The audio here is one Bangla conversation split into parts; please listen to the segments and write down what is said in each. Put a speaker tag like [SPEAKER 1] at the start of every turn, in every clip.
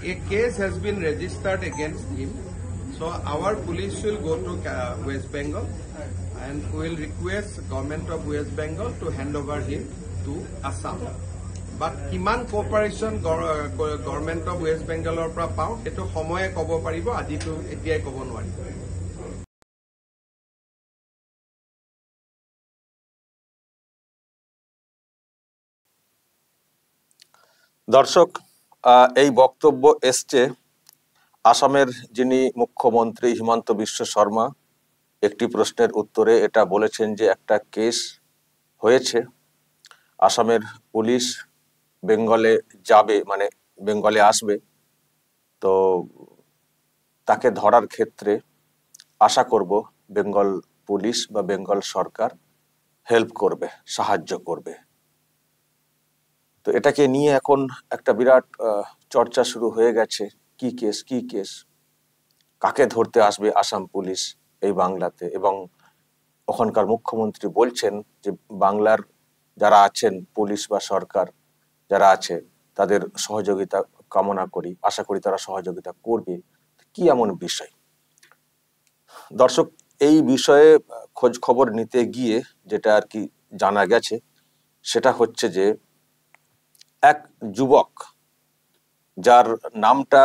[SPEAKER 1] a case has been registered against him. So our police will go to West Bengal and will request government of West Bengal to hand over him to Assam. But kiman cooperation government of West Bengalor pra pao eto samoye kobo paribo aji to etiai kobo nwari.
[SPEAKER 2] দর্শক, এই বক্তব্য এসছে আসামের যিনি মুখ্যমন্ত্রী হিমন্ত বিশ্ব শর্মা একটি প্রশ্নের উত্তরে এটা বলেছেন যে একটা কেস হয়েছে, আসামের পুলিশ বেঙ্গলে যাবে, মানে বেঙ্গলে আসবে, তো তাকে ধরার ক্ষেত্রে আশা করব বেঙ্গল পুলিশ বা বেঙ্গল সরকার হেল্প করবে, সাহায্য করবে। তো এটাকে নিয়ে এখন একটা বিরাট চর্চা শুরু হয়ে গেছে, কি কেস, কাকে ধরতে আসবে আসাম পুলিশ এই বাংলাতে। এবং ওখানকার মুখ্যমন্ত্রী বলছেন যে বাংলার যারা আছেন পুলিশ বা সরকার যারা আছে তাদের সহযোগিতা কামনা করি, আশা করি তারা সহযোগিতা করবে। কি এমন বিষয়? দর্শক, এই বিষয়ে খোঁজ খবর নিতে গিয়ে যেটা আর কি জানা গেছে সেটা হচ্ছে যে এক যুবক, যার নামটা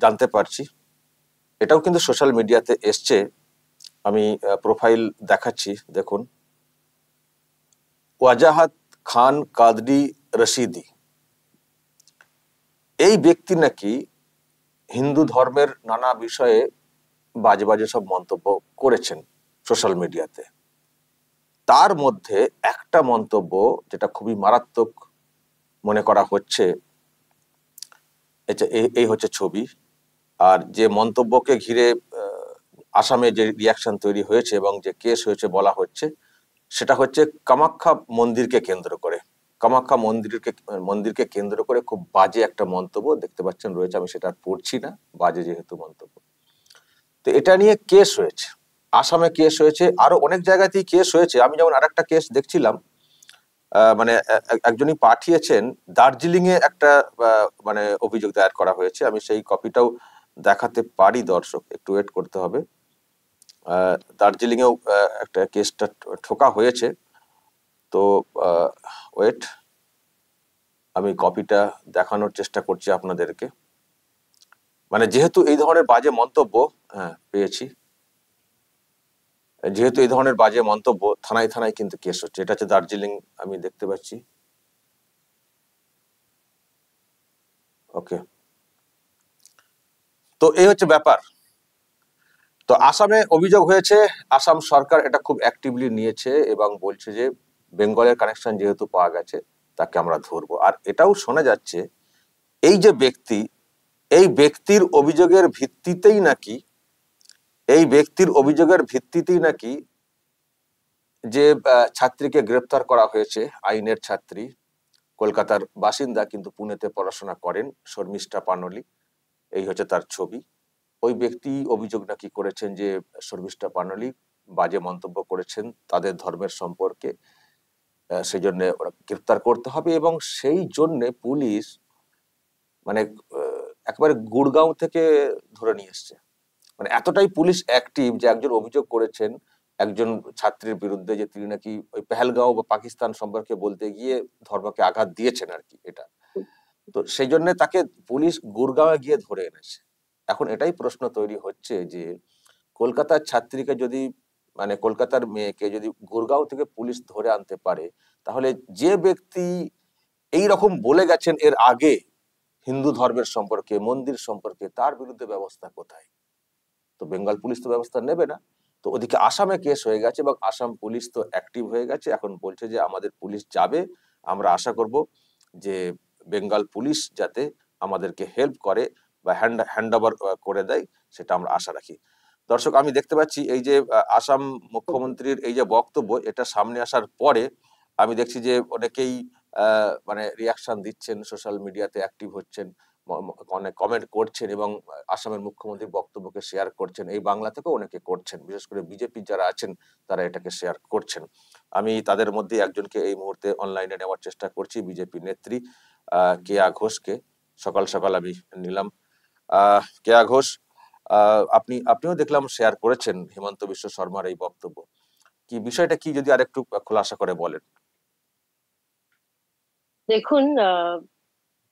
[SPEAKER 2] জানতে পারছি, এটাও কিন্তু সোশ্যাল মিডিয়াতে এসছে, আমি প্রোফাইল দেখাচ্ছি, দেখুন, ওয়াজাহাত খান কাদরি রশিদি। এই ব্যক্তি নাকি হিন্দু ধর্মের নানা বিষয়ে বাজে বাজে সব মন্তব্য করেছেন সোশ্যাল মিডিয়াতে। তার মধ্যে একটা মন্তব্য যেটা খুবই মারাত্মক মনে করা হচ্ছে, এই হচ্ছে ছবি। আর যে মন্তব্যকে ঘিরে আসামে যে রিয়াকশন তৈরি হয়েছে এবং যে কেস হয়েছে বলা হচ্ছে, সেটা হচ্ছে কামাখ্যা মন্দিরকে কেন্দ্র করে। কামাখ্যা মন্দিরকে কেন্দ্র করে খুব বাজে একটা মন্তব্য দেখতে পাচ্ছেন রয়েছে, আমি সেটা পড়ছি না, বাজে যেহেতু মন্তব্য। তো এটা নিয়ে কেস হয়েছে, আসামে কেস হয়েছে, আরো অনেক জায়গাতেই কেস হয়েছে। আমি যেমন আরেকটা কেস দেখছিলাম, মানে একজনই পাঠিয়েছেন, দার্জিলিং এ একটা মানে অভিযোগ দায়ের করা হয়েছে। আমি সেই কপিটাও দেখাতে পারি, দর্শক একটু ওয়েট করতে হবে। দার্জিলিং এও একটা কেসটা ঠোকা হয়েছে, তো ওয়েট, আমি কপিটা দেখানোর চেষ্টা করছি আপনাদেরকে। মানে যেহেতু এই ধরনের বাজে মন্তব্য পেয়েছি, যেহেতু এই ধরনের বাজে মন্তব্য থানায় থানায় কিন্তু কেস হচ্ছে। এটা হচ্ছে দার্জিলিং, আমি দেখতে পাচ্ছি। ওকে, তো এই হচ্ছে ব্যাপার। তো আসামে অভিযোগ হয়েছে, আসাম সরকার এটা খুব অ্যাক্টিভলি নিয়েছে এবং বলছে যে বেঙ্গলের কানেকশন যেহেতু পাওয়া গেছে তাকে আমরা ধরবো। আর এটাও শোনা যাচ্ছে এই যে ব্যক্তি, এই ব্যক্তির অভিযোগের ভিত্তিতেই নাকি যে ছাত্রীকে গ্রেপ্তার করা হয়েছে, আইনের ছাত্রী, কলকাতার বাসিন্দা কিন্তু পুনেতে পড়াশোনা করেন, শর্মিষ্ঠা পানলি, এই হচ্ছে তার ছবি। ওই ব্যক্তি অভিযোগ নাকি করেছেন যে শর্মিষ্ঠা পানলি বাজে মন্তব্য করেছেন তাদের ধর্মের সম্পর্কে, সেই জন্য ওরা গ্রেপ্তার করতে হবে। এবং সেই জন্য পুলিশ মানে একেবারে গুড়গাঁও থেকে ধরে নিয়ে এসছে। মানে এতটাই পুলিশ অ্যাক্টিভ যে একজন অভিযোগ করেছেন একজন ছাত্রীর বিরুদ্ধে যে তিনি নাকি ওই পেহেলগাঁও বা পাকিস্তান সম্পর্কে বলতে গিয়ে ধর্মকে আঘাত দিয়েছেন আর কি, এটা। তো সেই জন্য তাকে পুলিশ গুড়গাঁওয়ে গিয়ে ধরে এনেছে। এখন এটাই প্রশ্ন তৈরি হচ্ছে যে কলকাতার ছাত্রীকে যদি, মানে কলকাতার মেয়েকে যদি গুড়গাঁও থেকে পুলিশ ধরে আনতে পারে, তাহলে যে ব্যক্তি এই রকম বলে গেছেন এর আগে হিন্দু ধর্মের সম্পর্কে, মন্দির সম্পর্কে, তার বিরুদ্ধে ব্যবস্থা কোথায়? তো বেঙ্গল পুলিশ তো ব্যবস্থা নেবে না। তো ওদিকে আসামে কেস হয়ে গেছে এবং আসাম পুলিশ তো অ্যাক্টিভ হয়ে গেছে, এখন বলছে যে আমাদের পুলিশ যাবে, আমরা আশা করব যে বেঙ্গল পুলিশ যাতে আমাদেরকে হেল্প করে বা হ্যান্ড ওভার করে দেয়, সেটা আমরা আশা রাখি। দর্শক, আমি দেখতে পাচ্ছি এই যে আসাম মুখ্যমন্ত্রীর এই যে বক্তব্য, এটা সামনে আসার পরে আমি দেখছি যে অনেকেই মানে রিয়াকশন দিচ্ছেন, সোশ্যাল মিডিয়াতে অ্যাক্টিভ হচ্ছেন, অনেক কমেন্ট করছেন এবং আসামের মুখ্যমন্ত্রীর বক্তব্যকে শেয়ার করছেন। এই বাংলা থেকেও অনেকে করছেন, বিশেষ করে বিজেপি যারা আছেন তারা এটাকে শেয়ার করছেন। আমি তাদের মধ্যে একজনকে এই মুহূর্তে অনলাইনে নেওয়ার চেষ্টা করছি, বিজেপি নেত্রী কেয়া ঘোষকে। সকাল সকাল আমি নিলাম। কেয়া ঘোষ, আপনিও দেখলাম শেয়ার করেছেন হিমন্ত বিশ্ব শর্মার এই বক্তব্য। কি বিষয়টা কি যদি আরেকটু খোলাসা করে বলেন?
[SPEAKER 3] দেখুন,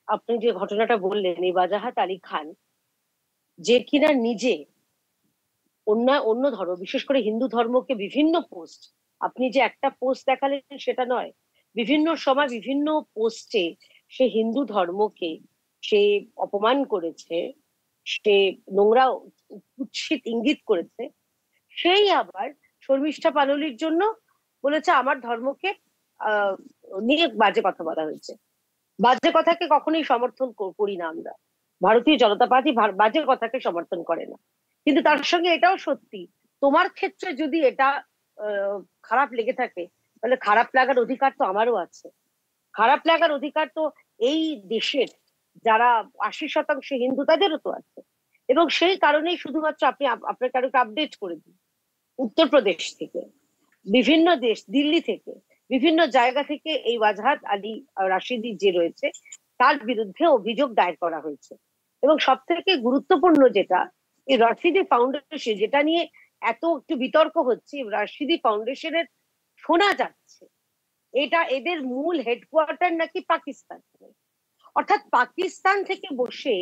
[SPEAKER 3] আপনি যে ঘটনাটা বললেন, এই ওয়াজাহাত আলী খান, যে কিনা নিজে অন্য অন্য ধর্ম, বিশেষ করে হিন্দু ধর্মকে বিভিন্ন পোস্ট, আপনি যে একটা পোস্ট দেখালেন সেটা নয়, বিভিন্ন সময় বিভিন্ন পোস্টে সে হিন্দু ধর্মকে সে অপমান করেছে, সে নোংরা কুৎসিত ইঙ্গিত করেছে। সেই আবার শর্মিষ্ঠা পানোলির জন্য বলেছে আমার ধর্মকে আহ নিয়ে বাজে কথা বলা হয়েছে। বাজে কথাকে কখনোই সমর্থন করি না আমরা, ভারতীয় জনতা পার্টি বাজে কথাকে সমর্থন করে না। কিন্তু তার সঙ্গে এটাও সত্যি, তোমার ক্ষেত্রে যদি এটা খারাপ লেগে থাকে, তাহলে খারাপ লাগার অধিকার তো আমারও আছে। খারাপ লাগার অধিকার তো এই দেশের যারা 80% হিন্দু তাদেরও তো আছে। এবং সেই কারণেই শুধুমাত্র আপনি আপনাকে আরো আপডেট করে দিন, উত্তরপ্রদেশ থেকে, বিভিন্ন দেশ, দিল্লি থেকে, বিভিন্ন জায়গা থেকে এই ওয়াজাহাত আলী রাশিদি যে রয়েছে তার বিরুদ্ধে অভিযোগ দায়ের করা হয়েছে। এবং সব থেকে গুরুত্বপূর্ণ যেটা, এই রাশিদি ফাউন্ডেশন, যেটা নিয়ে এত একটু বিতর্ক হচ্ছে, রাশিদি ফাউন্ডেশনের শোনা যাচ্ছে এটা এদের মূল হেডকোয়ার্টার নাকি পাকিস্তান। অর্থাৎ পাকিস্তান থেকে বসে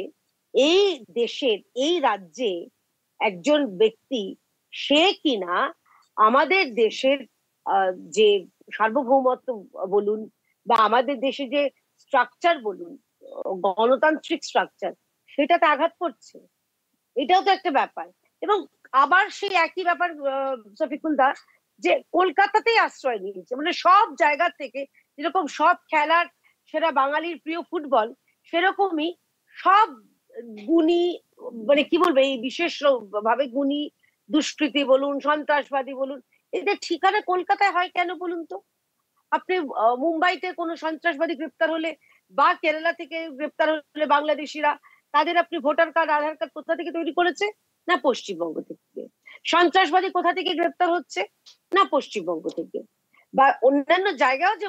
[SPEAKER 3] এই দেশের, এই রাজ্যে একজন ব্যক্তি, সে কিনা আমাদের দেশের যে সার্বভৌমত্ব বলুন বা আমাদের দেশে যে স্ট্রাকচার বলুন, গণতান্ত্রিক স্ট্রাকচার, সেটাতে আঘাত করছে। এটাও তো একটা ব্যাপার। এবং আবার সেই একই ব্যাপার, শফিকুল দা, যে কলকাতাতেই আশ্রয় নিয়েছে, মানে সব জায়গা থেকে, যেরকম সব খেলার সেরা বাঙালির প্রিয় ফুটবল, সেরকমই সব গুণী, মানে কি বলবো, এই বিশেষ ভাবে গুণী দুষ্কৃতী বলুন, সন্ত্রাসবাদী বলুন, এদের ঠিকানা কলকাতায় হয় কেন বলুন তো? আপনি মুম্বাইতে কোনো সন্ত্রাসবাদী গ্রেপ্তার হলে বা কেরালা থেকে গ্রেপ্তার হলে বাংলাদেশিরা, তাদের আপনি ভোটার কার্ড, আধার কার্ড কোথা থেকে তৈরি করেছে? না পশ্চিমবঙ্গ থেকে। সন্ত্রাসবাদী কোথা থেকে গ্রেপ্তার হচ্ছে? না পশ্চিমবঙ্গ থেকে। বা অন্যান্য জায়গাও যে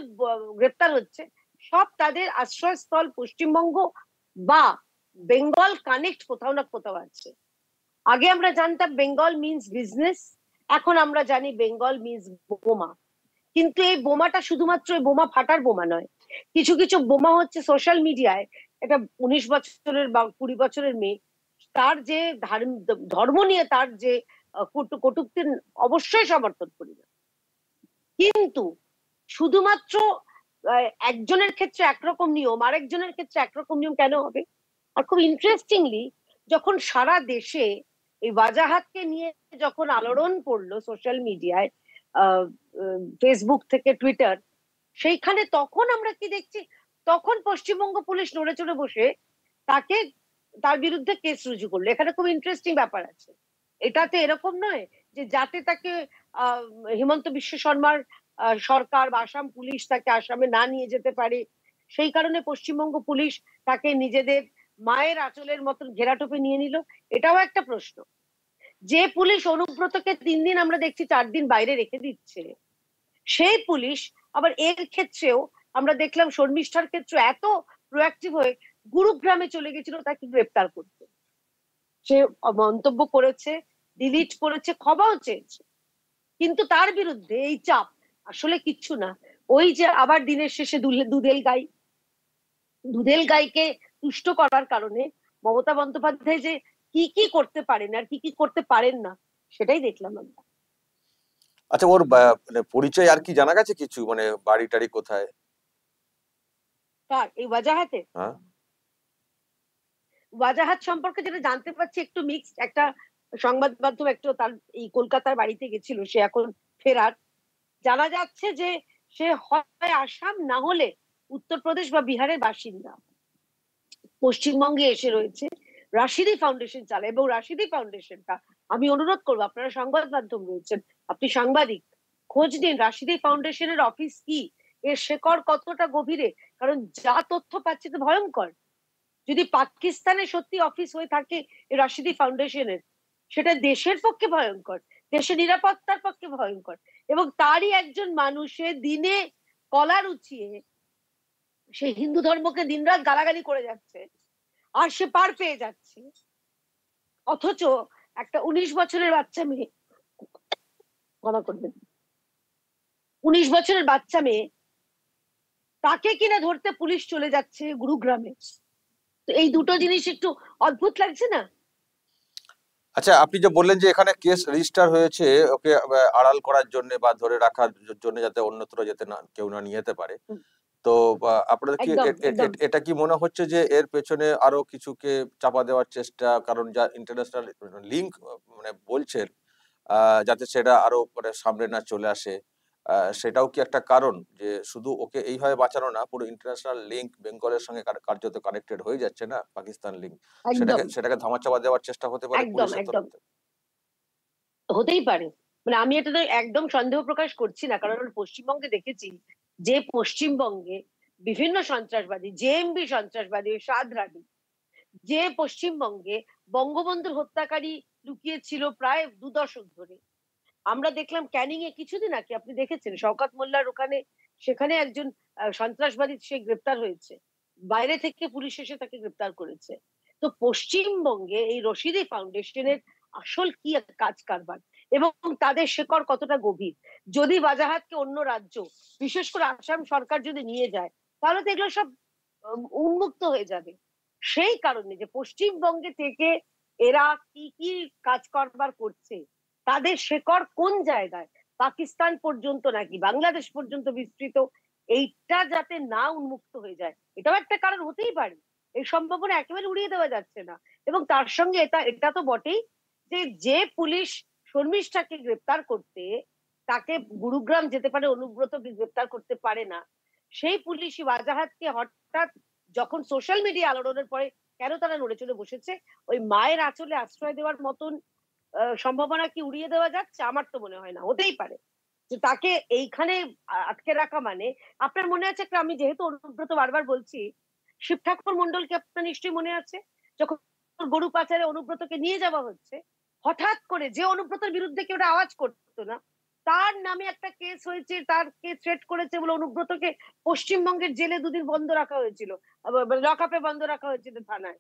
[SPEAKER 3] গ্রেপ্তার হচ্ছে, সব তাদের আশ্রয়স্থল পশ্চিমবঙ্গ বা বেঙ্গল কানেক্ট কোথাও না কোথাও আছে। আগে আমরা জানতাম বেঙ্গল মিনস বিজনেস, এখন আমরা জানি বেঙ্গল মিনস বোমা। কিন্তু এই বোমাটা শুধুমাত্র বোমা ফাটার বোমা নয়, কিছু কিছু বোমা হচ্ছে সোশ্যাল মিডিয়ায়। এটা 19 বছরের বা 20 বছরের মেয়ে, তার যে ধর্ম নিয়ে তার যে কটূক্তির অবশ্যই সমর্থন করি না, কিন্তু শুধুমাত্র একজনের ক্ষেত্রে একরকম নিয়ম, আরেকজনের ক্ষেত্রে একরকম নিয়ম কেন হবে? আর খুব ইন্টারেস্টিংলি, যখন সারা দেশে এই ওয়াজাহাতকে নিয়ে যখন আলোড়ন পড়লো সোশ্যাল মিডিয়ায়, ফেসবুক থেকে টুইটার, সেইখানে তখন আমরা কি দেখছি, তখন পশ্চিমবঙ্গ পুলিশ নড়ে চড়ে বসে তাকে, তার বিরুদ্ধে কেস রুজু করলো। এখানে খুব ইন্টারেস্টিং ব্যাপার আছে। এটাতে এরকম নয় যে যাতে তাকে হিমন্ত বিশ্ব শর্মার সরকার বা আসাম পুলিশ তাকে আসামে না নিয়ে যেতে পারে, সেই কারণে পশ্চিমবঙ্গ পুলিশ তাকে নিজেদের মায়ের আঁচলের মতন ঘেরাটোপে নিয়ে নিল। এটাও একটা প্রশ্ন। যে পুলিশ অনুব্রতকে 3 দিন, আমরা দেখছি 4 দিন বাইরে রেখে দিচ্ছে, সেই পুলিশ আবার এর ক্ষেত্রেও আমরা দেখলাম, শর্মিষ্ঠার ক্ষেত্রে এত প্রোঅ্যাক্টিভ হয়ে গুরুগ্রামে চলে গেছিল তাকে গ্রেপ্তার করতে। সে মন্তব্য করেছে, ডিলিট করেছে, ক্ষমাও চেয়েছে, কিন্তু তার বিরুদ্ধে এই চাপ আসলে কিচ্ছু না। ওই যে আবার দিনের শেষে দুধেল গাইকে তুষ্ট করার কারণে মমতা বন্দ্যোপাধ্যায় যে কি কি করতে পারেন আর কি কি করতে পারেন না, সেটাই দেখলাম আমরা।
[SPEAKER 2] আচ্ছা, ওর মানে পরিচয় আর কি জানা গেছে কিছু, মানে বাড়ি টাড়ি কোথায়?
[SPEAKER 3] কার? এই ওয়াজাহাতে?
[SPEAKER 2] হ্যাঁ,
[SPEAKER 3] ওয়াজাহাত সম্পর্কে যেটা জানতে পারছি একটু মিক্সড। একটা সংবাদ মাধ্যম একটু তার এই কলকাতার বাড়িতে গেছিল, সে এখন ফেরার। জানা যাচ্ছে যে সে হয় আসাম, না হলে উত্তরপ্রদেশ বা বিহারের বাসিন্দা, পশ্চিমবঙ্গে এসে রয়েছে, রাশিদি ফাউন্ডেশন চালায়। এবং রাশিদি ফাউন্ডেশনটা, আমি অনুরোধ করবো, আপনারা সংবাদ মাধ্যম রয়েছেন, আপনি সাংবাদিক, খোঁজ নিন রাশিদি ফাউন্ডেশনের অফিস কি, এর শেকড় কতটা গভীরে। কারণ যা তথ্য পাচ্ছে তো ভয়ঙ্কর। যদি পাকিস্তানে সত্যি অফিস হয়ে থাকে রাশিদি ফাউন্ডেশনের, সেটা দেশের পক্ষে ভয়ঙ্কর, দেশের নিরাপত্তার পক্ষে ভয়ঙ্কর। এবং তারই একজন মানুষে দিনে কলার উঁচিয়ে সে হিন্দু ধর্মকে দিনরাত গালাগালি করে যাচ্ছে, আর সে পার পেয়ে যাচ্ছে। অথচ একটা 19 বছরের বাচ্চা মেয়ে, ক্ষমা করবেন, 19 বছরের বাচ্চা মেয়ে, তাকে কিনা ধরতে পুলিশ চলে যাচ্ছে গুরুগ্রামে। তো এই দুটো জিনিস একটু অদ্ভুত লাগছে না?
[SPEAKER 2] আচ্ছা, আপনি যে বললেন যে এখানে কেস রেজিস্টার হয়েছে ওকে আড়াল করার জন্য বা ধরে রাখার জন্য, যাতে অন্যত্র যেতে না, কেউ না নিয়ে যেতে পারে, তো আপনাদের কি
[SPEAKER 3] একদম একদম।
[SPEAKER 2] এটা কি মনে হচ্ছে যে এর পেছনে আরো কিছুকে চাপা দেওয়ার চেষ্টা? কারণ যা ইন্টারন্যাশনাল লিংক মানে বলছেন, যাতে সেটা আরো মানে সামনে না চলে আসে, সেটাও কি একটা কারণ যে শুধু ওকে এইভাবে বাঁচানো না, পুরো ইন্টারন্যাশনাল লিংক বেঙ্গলের সঙ্গে কার্যত কানেক্টেড হয়ে যাচ্ছে না, পাকিস্তান লিংক,
[SPEAKER 3] একদম
[SPEAKER 2] সেটাকে ধামাচাপা দেওয়ার চেষ্টা হতে পারে
[SPEAKER 3] একদম
[SPEAKER 2] পুলিশের
[SPEAKER 3] একদম
[SPEAKER 2] তরফ থেকে?
[SPEAKER 3] হতেই পারে। মানে আমি এটাতে একদম সন্দেহ প্রকাশ করছি না, কারণ আমরা পশ্চিমবঙ্গে দেখেছি যে পশ্চিমবঙ্গে বিভিন্ন সন্ত্রাসবাদী, জেএমবি সন্ত্রাসবাদী সাদরাডি, যে পশ্চিমবঙ্গে বঙ্গবন্ধুর হত্যাকারী লুকিয়েছিল প্রায় 2 দশক ধরে। আমরা দেখলাম ক্যানিং এ কিছুদিন আগে, আপনি দেখেছেন শওকত মোল্লার ওখানে, সেখানে একজন সন্ত্রাসবাদী সে গ্রেপ্তার হয়েছে, বাইরে থেকে পুলিশ এসে তাকে গ্রেপ্তার করেছে। তো পশ্চিমবঙ্গে এই রশিদি ফাউন্ডেশনের আসল কি কাজ কারবার এবং তাদের শেকড় কতটা গভীর, যদি বাজাহাতকে অন্য রাজ্য, বিশেষ করে আসাম সরকার যদি নিয়ে যায়, তাহলে তো এগুলো সব উন্মুক্ত হয়ে যাবে। সেই কারণে যে পশ্চিমবঙ্গে থেকে এরা কি কি কাজ কারবার করছে, তাদের শেকড় কোন জায়গায়, পাকিস্তান পর্যন্ত নাকি বাংলাদেশ পর্যন্ত বিস্তৃত, এইটা যাতে না উন্মুক্ত হয়ে যায়, এটাও একটা কারণ হতেই পারে। এই সম্ভাবনা একেবারে উড়িয়ে দেওয়া যাচ্ছে না। এবং তার সঙ্গে এটা এটা তো বটেই যে যে পুলিশ শর্মিষ্ঠাকে গ্রেপ্তার করতে, তাকে গুরুগ্রাম যেতে পারে, অনুব্রতকে গ্রেপ্তার করতে পারে না, সেই পুলিশই ওয়াজাহাতকে হঠাৎ যখন সোশ্যাল মিডিয়া আলোড়নের পরে কেন তারা নড়ে চড়ে বসেছে, ওই মায়ের আঁচলে আশ্রয় দেওয়ার মতন সম্ভাবনা কি উড়িয়ে দেওয়া যাচ্ছে? আমার তো মনে হয় না, হতেই পারে যে তাকে এইখানে আটকে রাখা মানে, আপনার মনে আছে একটা, আমি যেহেতু অনুব্রত বারবার বলছি, শিব ঠাকুর মন্ডলকে আপনার নিশ্চয়ই মনে আছে, যখন গরু পাচারে অনুব্রতকে নিয়ে যাওয়া হচ্ছে, হঠাৎ করে যে অনুব্রতের বিরুদ্ধে কেউ আওয়াজ করতো না, তার নামে একটা কেস হয়েছে, তার কেস থ্রেট করেছে বলে অনুব্রতকে পশ্চিমবঙ্গের জেলে 2 দিন বন্ধ রাখা হয়েছিল, লকআপে বন্ধ রাখা হয়েছিল থানায়।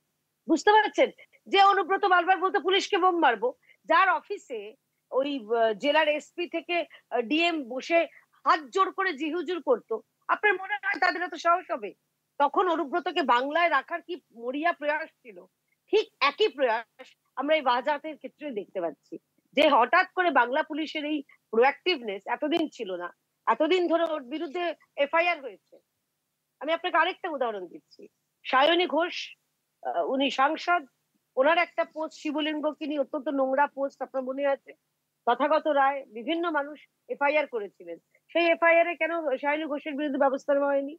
[SPEAKER 3] বুঝতে পারছেন? যে অনুব্রত বারবার বলতো পুলিশকে বোম মারবো, যার অফিসে ওই জেলার এসপি থেকে ডিএম বসে হাত জোর করে জিহুজুর করতো, আপনার মনে হয় তাদের এত সাহস হবে? তখন অনুব্রতকে বাংলায় রাখার কি মরিয়া প্রয়াস ছিল। ঠিক একই প্রয়াস আমরা এই বাজাতের ক্ষেত্রে দেখতে পাচ্ছি, যে হঠাৎ করে বাংলা পুলিশের এই প্রোঅ্যাক্টিভনেস এতদিন ছিল না। এতদিন ধরে ওর বিরুদ্ধে এফআইআর হয়েছে। আমি আপনাকে আরেকটা উদাহরণ দিচ্ছি, সায়নী ঘোষ, উনি সাংসদ, ওনার একটা পোস্ট শিবলিঙ্গকে নিয়ে অত্যন্ত নোংরা পোস্ট, আপনার মনে আছে? তথাগত রায়, বিভিন্ন মানুষ এফআইআর করেছিলেন। সেই এফআইআর এ কেন সায়নী ঘোষের বিরুদ্ধে ব্যবস্থা নেওয়া হয়নি?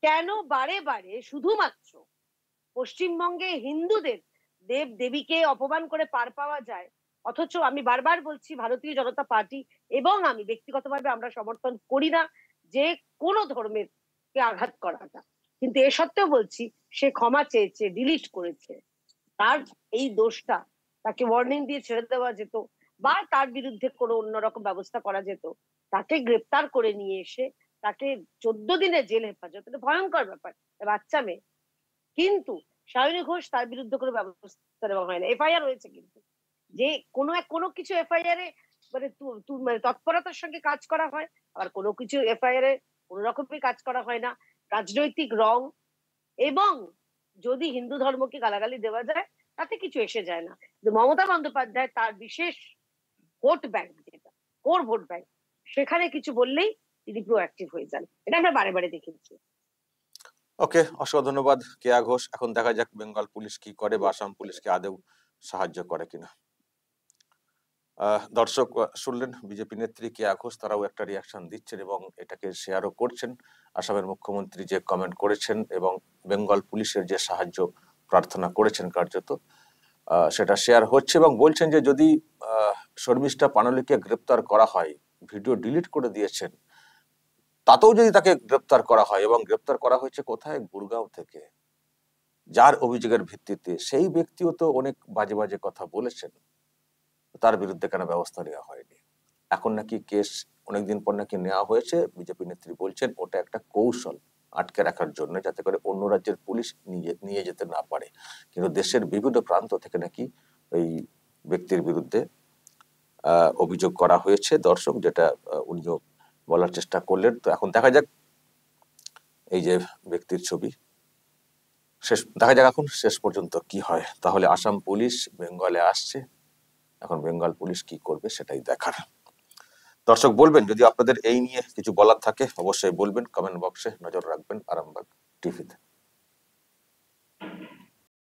[SPEAKER 3] কেন বারে বারে শুধুমাত্র পশ্চিমবঙ্গে হিন্দুদের দেব দেবীকে অপমান করে পার পাওয়া যায়? অথচ আমি বারবার বলছি, ভারতীয় জনতা পার্টি এবং আমি ব্যক্তিগতভাবে আমরা সমর্থন করি না যে কোনো ধর্মের কে আঘাত করাটা, কিন্তু এ সত্ত্বেও বলছি সে ক্ষমা চেয়েছে, ডিলিট করেছে, তার এই দোষটা, তাকে ওয়ার্নিং দিয়ে ছেড়ে দেওয়া যেত, বা তার বিরুদ্ধে কোনো অন্যরকম ব্যবস্থা করা যেত, তাকে গ্রেপ্তার করে নিয়ে এসে তাকে 14 দিনের জেল হেফাজত, এটা ভয়ঙ্কর ব্যাপার, বাচ্চা মেয়ে। কিন্তু সায়নী ঘোষ, তার বিরুদ্ধে কোনো ব্যবস্থা নেওয়া হয় না। এফআইআর হয়েছে কিন্তু, যে কোনো কিছু এফআইআর এ মানে মানে তৎপরতার সঙ্গে কাজ করা হয়, আবার কোনো কিছু এফআইআর এ কোনো রকমই কাজ করা হয় না, রাজনৈতিক রং, এবং যদি হিন্দু ধর্মকে গালাগালি দেওয়া যায় তাতে কিছু এসে যায় না। কিন্তু মমতা বন্দ্যোপাধ্যায় তার বিশেষ ভোট ব্যাংক, যেটা কোর ভোট ব্যাংক, সেখানে কিছু বললেই তিনি প্রোঅ্যাক্টিভ হয়ে যান, এটা আমরা বারে বারে দেখেছি।
[SPEAKER 2] ওকে, অসংখ্য ধন্যবাদ কেয়া ঘোষ। এখন দেখা যাক বেঙ্গল পুলিশ কি করে বা আসাম পুলিশকে আদৌ সাহায্য করে কিনা। দর্শক শুনলেন বিজেপি নেত্রী কেয়া ঘোষ, তারাও একটা রিয়াকশন দিচ্ছেন এবং এটাকে শেয়ারও করছেন। আসামের মুখ্যমন্ত্রী যে কমেন্ট করেছেন এবং বেঙ্গল পুলিশের যে সাহায্য প্রার্থনা করেছেন কার্যত, সেটা শেয়ার হচ্ছে এবং বলছেন যে যদি শর্মিষ্ঠা পানলিকে গ্রেপ্তার করা হয়, ভিডিও ডিলিট করে দিয়েছেন, তাতেও যদি তাকে গ্রেপ্তার করা হয়, এবং গ্রেপ্তার করা হয়েছে কোথায়, গুরগাঁও থেকে, যার অভিযোগের ভিত্তিতে, সেই ব্যক্তিও তো অনেক বাজে বাজে কথা বলেছেন, তার বিরুদ্ধে কেন ব্যবস্থা নেওয়া হয়নি? এখন নাকি কেস অনেকদিন পর নাকি নেওয়া হয়েছে। বিজেপি নেত্রী বলছেন ওটা একটা কৌশল আটকে রাখার জন্য, যাতে করে অন্য রাজ্যের পুলিশ নিয়ে যেতে না পারে। কিন্তু দেশের বিভিন্ন প্রান্ত থেকে নাকি এই ব্যক্তির বিরুদ্ধে অভিযোগ করা হয়েছে দর্শক, যেটা উনিও বলার চেষ্টা করলেন। তো এখন দেখা যাক এই যে ব্যক্তির ছবি, দেখা যাক এখন শেষ পর্যন্ত কি হয়। তাহলে আসাম পুলিশ বেঙ্গলে আসছে, এখন বেঙ্গল পুলিশ কি করবে সেটাই দেখার। দর্শক বলবেন যদি আপনাদের এই নিয়ে কিছু বলার থাকে, অবশ্যই বলবেন, কমেন্ট বক্সে নজর রাখবেন আরামবাগ টিভিতে।